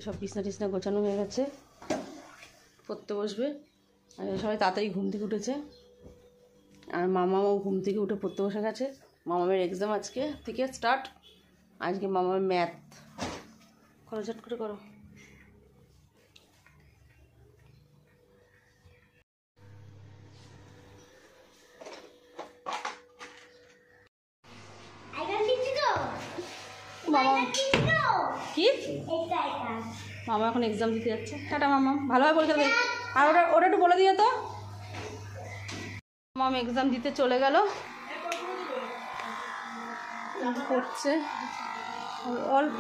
সব বিছনা টিছনা গোছানো হয়ে গেছে, পড়তে বসবে। সবাই তাড়াতাড়ি ঘুম থেকে উঠেছে, আর মামাও ঘুম থেকে উঠে পড়তে বসে গেছে। মামামের এক্সাম আজকে থেকে স্টার্ট। আজকে মামামের ম্যাথ। করো, ঝট করে করো। মামা কি মামা এখন এক্সাম দিতে যাচ্ছে। টাটা মামা, ভালোভাবে পরীক্ষা দেবে। আর ওটা একটু বলে দিয়ে তো। মামা এক্সাম দিতে চলে গেল, পড়ছে।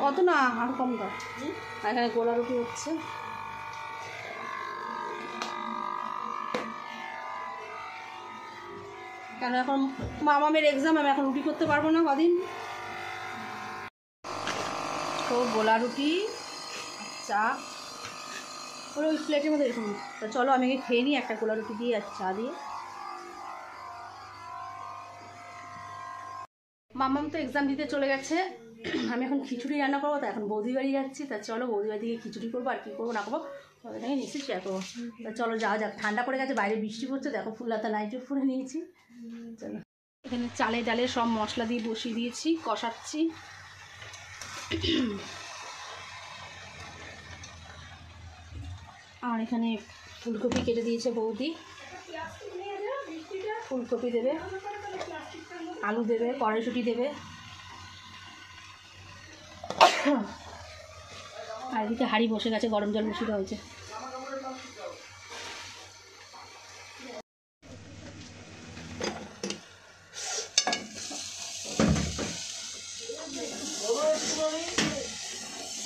অত না, আর কম কর। এখানে গোলা রুটি হচ্ছে। কেন এখন মামামের এক্সাম, আমি এখন রুটি করতে পারবো না কদিন। তো গোলা রুটি চা ওই প্লেটের মধ্যে এরকম। তো চলো আমি খেয়ে নিই একটা গোলা রুটি দিয়ে আর চা দিয়ে। মামাম তো এক্সাম দিতে চলে গেছে, আমি এখন খিচুড়ি রান্না করবো। তা এখন বৌদি বাড়ি যাচ্ছি। তা চলো বৌদি বাড়ি থেকে খিচুড়ি করবো, আর কী করবো না করবো ওদেরকে নিশ্চয়ই শেয়ার করবো। তা চলো যাওয়া যাক। ঠান্ডা পড়ে গেছে, বাইরে বৃষ্টি পড়ছে, দেখো ফুলহাতা নাইটি পরে নিয়েছি। চলো, এখানে চালে ডালে সব মশলা দিয়ে বসিয়ে দিয়েছি, কষাচ্ছি। আর এখানে ফুলকপি কেটে দিয়েছে বৌদি, ফুলকপি দেবে, আলু দেবে, কড়াইশুঁটি দেবে। আর এদিকে হাঁড়ি বসে গেছে, গরম জল বসিয়ে দেওয়া হয়েছে।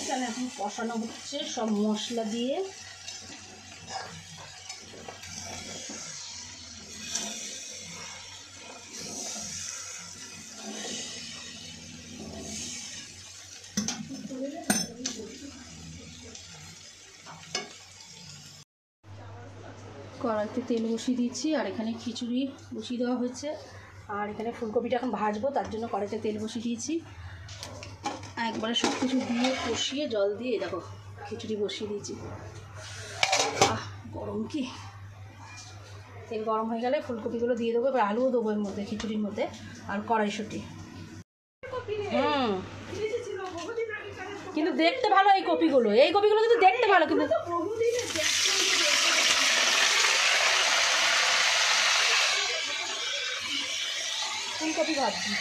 এখানে এখন কষানো হচ্ছে সব মশলা দিয়ে। কড়াইতে তেল বসিয়ে দিয়েছি, আর এখানে খিচুড়ি বসিয়ে দেওয়া হয়েছে। আর এখানে ফুলকপিটা এখন ভাজবো, তার জন্য কড়াইতে তেল বসিয়ে দিয়েছি। একবারে সব কিছু দিয়ে কষিয়ে জল দিয়ে দেখো খিচুড়ি বসিয়ে দিয়েছি। গরম কি, তেল গরম হয়ে গেলে ফুলকপিগুলো দিয়ে দেবো। এবার আলুও দেবো এর মধ্যে, খিচুড়ির মধ্যে, আর কড়াইশুঁটি। কিন্তু দেখতে ভালো এই কপিগুলো কিন্তু দেখতে ভালো। কিন্তু ফুলকপি ভাবছি,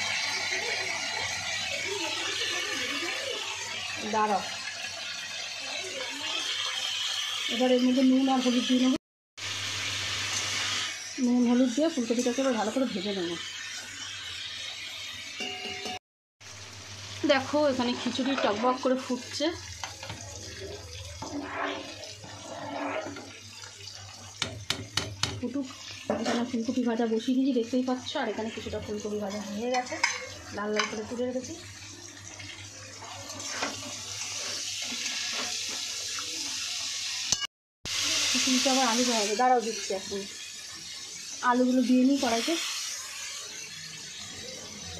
দাঁড়াও। এবার এর মধ্যে নুন আর হলুদ দিয়ে নেবো। নুন হলুদ দিয়ে ফুলকপিটাকে এবার ভালো করে ভেজে নেব। দেখো এখানে খিচুড়ি টকবক করে ফুটছে। ফুটুক। এখানে ফুলকপি ভাজা বসিয়ে দিয়েছি, দেখতেই পাচ্ছ। আর এখানে কিছুটা ফুলকপি ভাজা হয়ে গেছে, লাল লাল করে তুলে রেখেছি। খিচুড়িটা আবার আলু দেওয়া হবে, দাঁড়াও দিচ্ছি। এখন আলুগুলো দিয়ে নিই কড়াইতে।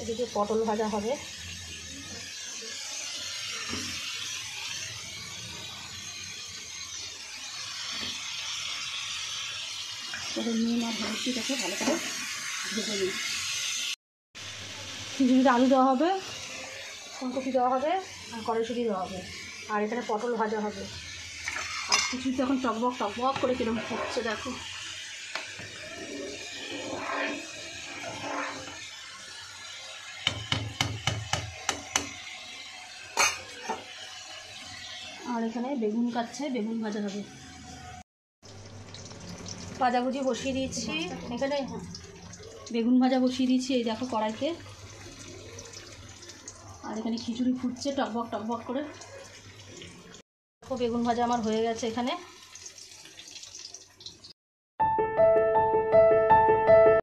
এদিকে পটল ভাজা হবে। নুন আর হলুদটাকে ভালো করে ভেজে নিই। খিচুড়িতে আলু দেওয়া হবে, ফুলকপি দেওয়া হবে, আর কড়াইশুঁটি দেওয়া হবে, আর এখানে পটল ভাজা হবে। আর খিচুড়িতে এখন টকবক টকবক করে কিরকম ফুটছে দেখো। আর এখানে বেগুন কাটছে, বেগুন ভাজা হবে। ভাজাভুজি বসিয়ে দিয়েছি, এখানে বেগুন ভাজা বসিয়ে দিয়েছি এই দেখো কড়াইতে। আর এখানে খিচুড়ি ফুটছে টকবক টকবক করে। দেখো বেগুন ভাজা আমার হয়ে গেছে এখানে।